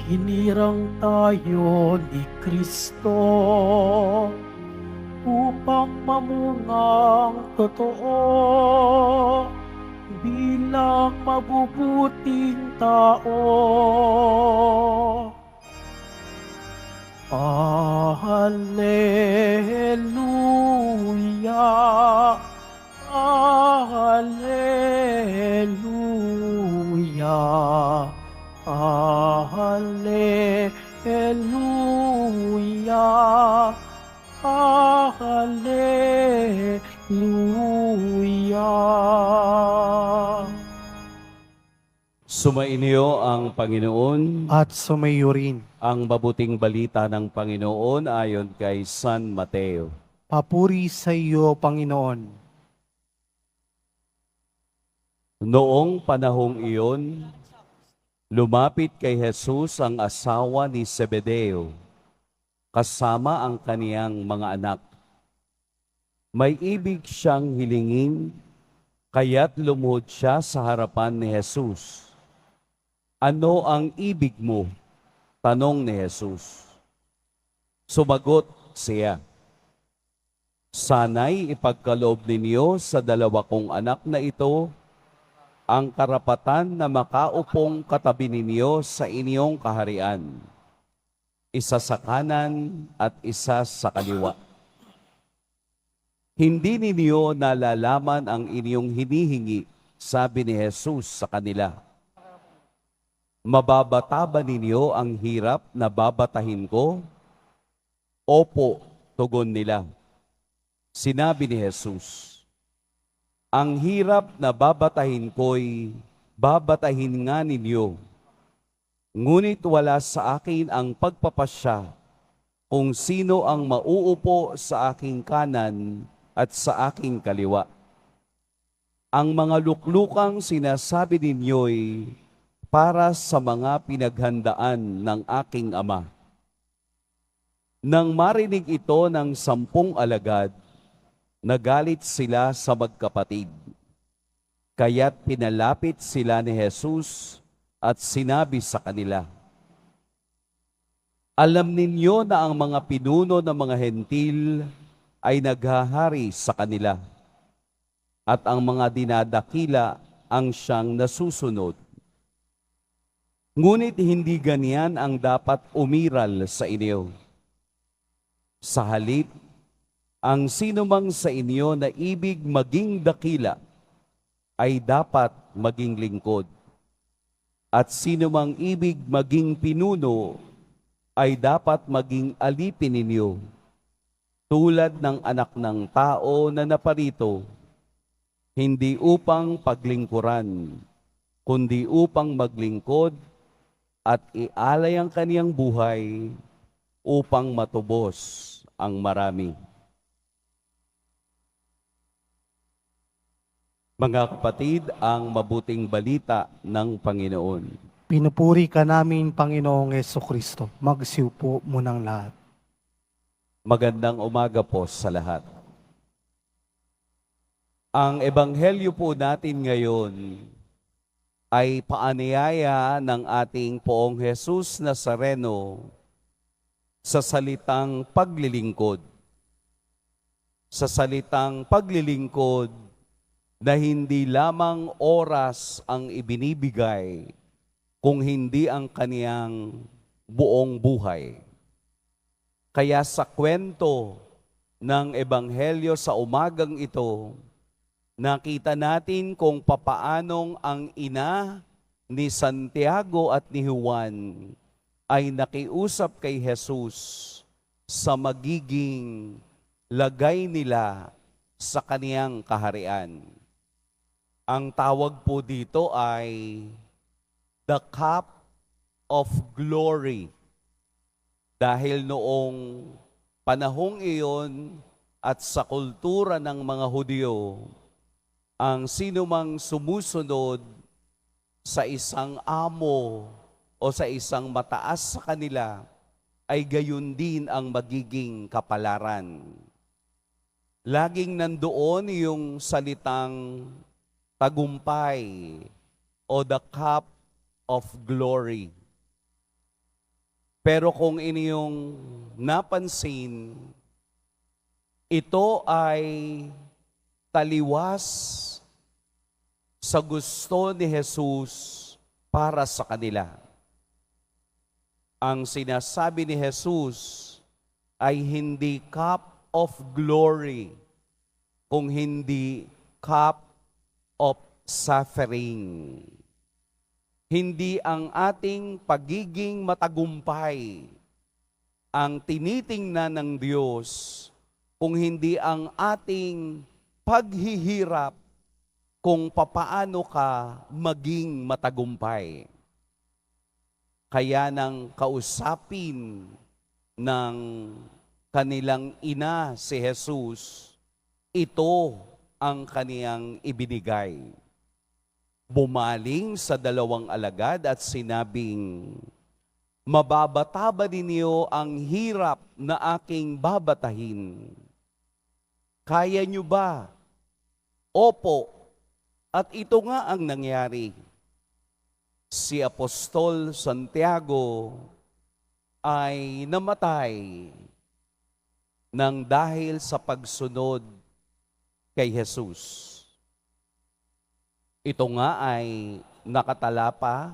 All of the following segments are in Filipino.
Hinirang tayo ni Kristo upang mamungang totoo bilang mabubuting tao. Alleluia, Alleluia, Alleluia, Alleluia. Sumainyo ang Panginoon, At sumayo rin. ang mabuting balita ng Panginoon ayon kay San Mateo. Papuri sa iyo, Panginoon. Noong panahong iyon, lumapit kay Jesus ang asawa ni Zebedeo, kasama ang kaniyang mga anak. May ibig siyang hilingin, kaya't lumuhod siya sa harapan ni Jesus. Ano ang ibig mo? Tanong ni Jesus. Sumagot siya, sana'y ipagkaloob ninyo sa dalawa kong anak na ito ang karapatan na makaupong katabi ninyo sa inyong kaharian, isa sa kanan at isa sa kaliwa. Hindi ninyo nalalaman ang inyong hinihingi, sabi ni Jesus sa kanila. Mababata ba ninyo ang hirap na babatahin ko? Opo, tugon nila. Sinabi ni Jesus, ang hirap na babatahin ko'y babatahin nga ninyo. Ngunit wala sa akin ang pagpapasya kung sino ang mauupo sa aking kanan at sa aking kaliwa. Ang mga luklukang sinasabi ninyo'y para sa mga pinaghandaan ng aking ama. Nang marinig ito ng 10 alagad, nagalit sila sa magkapatid. Kaya't pinalapit sila ni Jesus at sinabi sa kanila, alam ninyo na ang mga pinuno ng mga hentil ay naghahari sa kanila, at ang mga dinadakila ang siyang nasusunod. Ngunit hindi ganyan ang dapat umiral sa inyo. Sa halip, ang sinumang sa inyo na ibig maging dakila ay dapat maging lingkod. At sinumang ibig maging pinuno ay dapat maging alipin ninyo, tulad ng anak ng tao na naparito, hindi upang paglingkuran, kundi upang maglingkod at ialay ang kaniyang buhay upang matubos ang marami. Mga kapatid, ang mabuting balita ng Panginoon. Pinupuri ka namin, Panginoong Kristo. Magsiupo munang lahat. Magandang umaga po sa lahat. Ang ebanghelyo po natin ngayon ay paanyaya ng ating Poong Jesus Nazareno sa salitang paglilingkod. Sa salitang paglilingkod na hindi lamang oras ang ibinibigay, kung hindi ang kaniyang buong buhay. Kaya sa kwento ng ebanghelyo sa umagang ito, nakita natin kung papaanong ang ina ni Santiago at ni Juan ay nakiusap kay Jesus sa magiging lagay nila sa kaniyang kaharian. Ang tawag po dito ay the cup of glory. Dahil noong panahong iyon at sa kultura ng mga Hudyo, ang sinumang sumusunod sa isang amo o sa isang mataas sa kanila ay gayon din ang magiging kapalaran. Laging nandoon yung salitang tagumpay o the cup of glory. Pero kung inyong napansin, ito ay taliwas sa gusto ni Jesus para sa kanila. Ang sinasabi ni Jesus ay hindi cup of glory, kung hindi cup of suffering. Hindi ang ating pagiging matagumpay ang tinitingnan ng Diyos, kung hindi ang ating paghihirap kung papaano ka maging matagumpay. Kaya nang kausapin ng kanilang ina si Jesus, ito ang kaniyang ibinigay. Bumaling sa dalawang alagad at sinabing, "Mababata ba ninyo ang hirap na aking babatahin? Kaya nyo ba?" Opo. At ito nga ang nangyari. Si Apostol Santiago ay namatay nang dahil sa pagsunod kay Jesus. Ito nga ay nakatalapa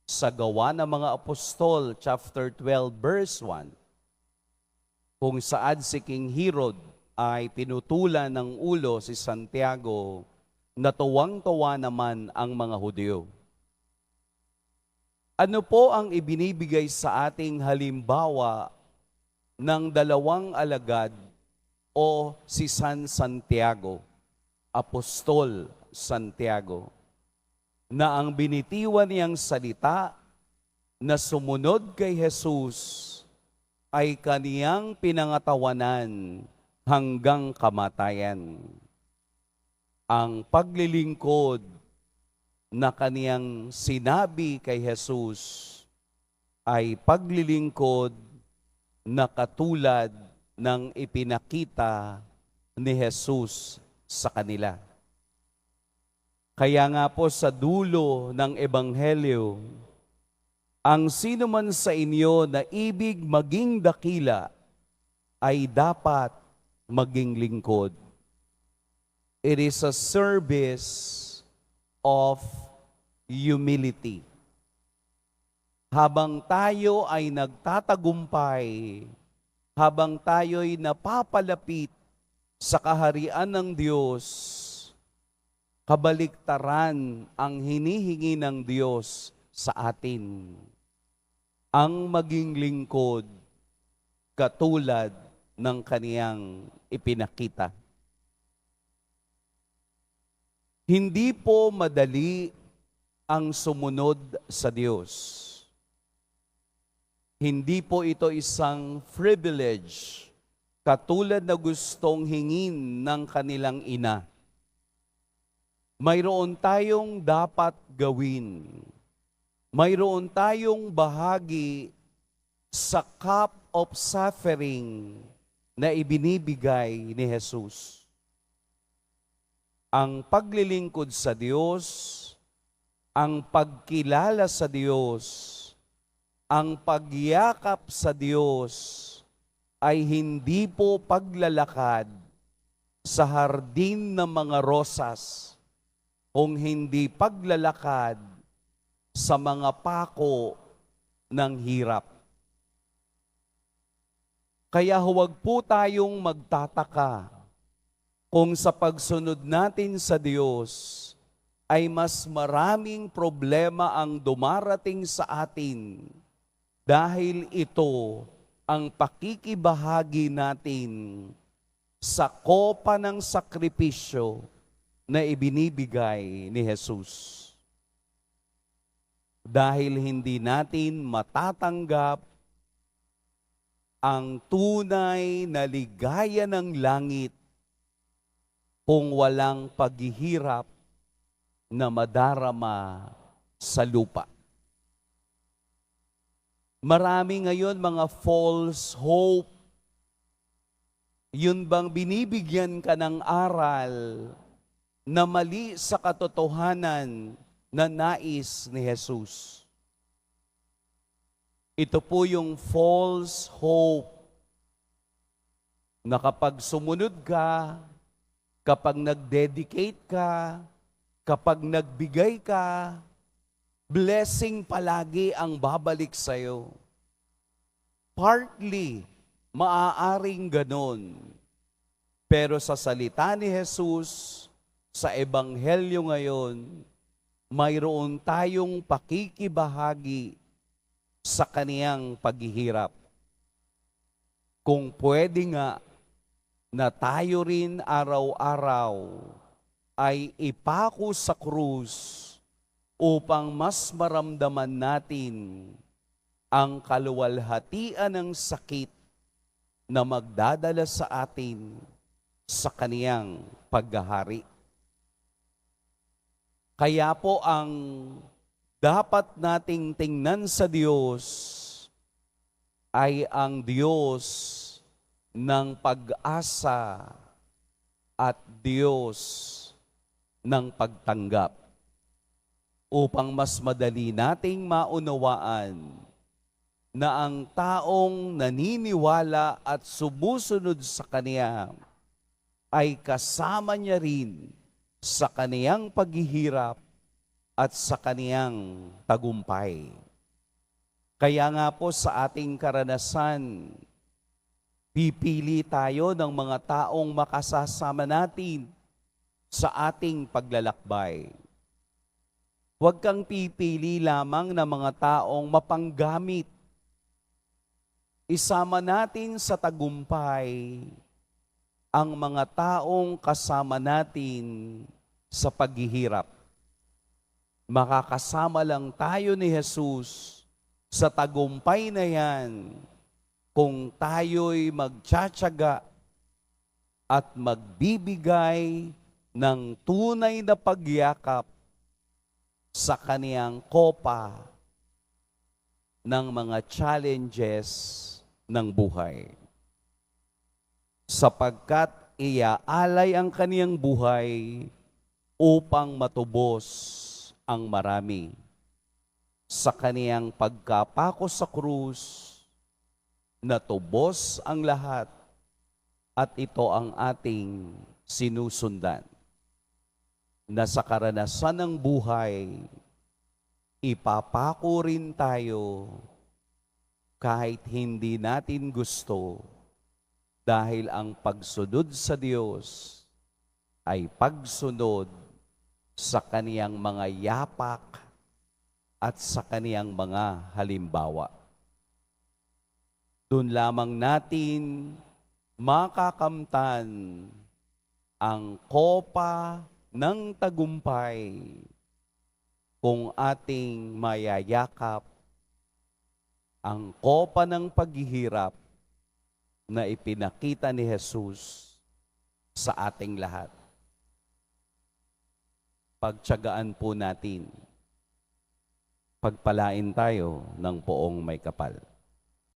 sa Gawa ng mga Apostol, chapter 12, verse 1, kung saan si King Herod ay pinutulan ng ulo si Santiago, na tuwang-tuwa naman ang mga Hudyo. Ano po ang ibinibigay sa ating halimbawa ng dalawang alagad o si San Santiago, Apostol Santiago, na ang binitiwan niyang salita na sumunod kay Jesus ay kaniyang pinangatawanan hanggang kamatayan. Ang paglilingkod na kaniyang sinabi kay Jesus ay paglilingkod na katulad ng ipinakita ni Jesus sa kanila. Kaya nga po sa dulo ng Ebanghelyo, ang sino man sa inyo na ibig maging dakila ay dapat maging lingkod. It is a service of humility. Habang tayo ay nagtatagumpay, habang tayo'y napapalapit sa kaharian ng Diyos, kabaliktaran ang hinihingi ng Diyos sa atin. Ang maging lingkod katulad ng kaniyang ipinakita. Hindi po madali ang sumunod sa Diyos. Hindi po ito isang privilege katulad na gustong hingin ng kanilang ina. Mayroon tayong dapat gawin. Mayroon tayong bahagi sa cup of suffering na ibinibigay ni Jesus. Ang paglilingkod sa Diyos, ang pagkilala sa Diyos, ang pagyakap sa Diyos ay hindi po paglalakad sa hardin ng mga rosas, kung hindi paglalakad sa mga pako ng hirap. Kaya huwag po tayong magtataka kung sa pagsunod natin sa Diyos ay mas maraming problema ang dumarating sa atin dahil ito ang pakikibahagi natin sa kopa ng sakripisyo na ibinibigay ni Jesus. Dahil hindi natin matatanggap ang tunay na ligaya ng langit kung walang paghihirap na madarama sa lupa. Marami ngayon mga false hope. Yun bang binibigyan ka ng aral na mali sa katotohanan na nais ni Jesus? Ito po yung false hope na kapag sumunod ka, kapag nag-dedicate ka, kapag nagbigay ka, blessing palagi ang babalik sa'yo. Partly, maaaring ganon. Pero sa salita ni Jesus, sa Ebanghelyo ngayon, mayroon tayong pakikibahagi sa kaniyang paghihirap. Kung pwede nga na tayo rin araw-araw ay ipako sa krus upang mas maramdaman natin ang kaluwalhatian ng sakit na magdadala sa atin sa kaniyang paghahari. Kaya po ang dapat nating tingnan sa Diyos ay ang Diyos ng pag-asa at Diyos ng pagtanggap upang mas madali nating maunawaan na ang taong naniniwala at sumusunod sa Kaniya ay kasama niya rin sa Kaniyang paghihirap at sa Kaniyang tagumpay. Kaya nga po sa ating karanasan, pipili tayo ng mga taong makasasama natin sa ating paglalakbay. Huwag kang pipili lamang ng mga taong mapanggamit. Isama natin sa tagumpay ang mga taong kasama natin sa paghihirap. Makakasama lang tayo ni Jesus sa tagumpay na yan kung tayo'y magtsatsaga at magbibigay ng tunay na pagyakap sa kaniyang kopa ng mga challenges ng buhay. Sapagkat iaalay ang kaniyang buhay upang matubos ang marami. Sa kaniyang pagkapako sa krus, natubos ang lahat at ito ang ating sinusundan. Na sa karanasan ng buhay, ipapako rin tayo kahit hindi natin gusto dahil ang pagsunod sa Diyos ay pagsunod sa kaniyang mga yapak at sa kaniyang mga halimbawa. Doon lamang natin makakamtan ang kopa ng tagumpay kung ating mayayakap ang kopa ng paghihirap na ipinakita ni Jesus sa ating lahat. Pagtiyagaan po natin, pagpalain tayo ng poong may kapal.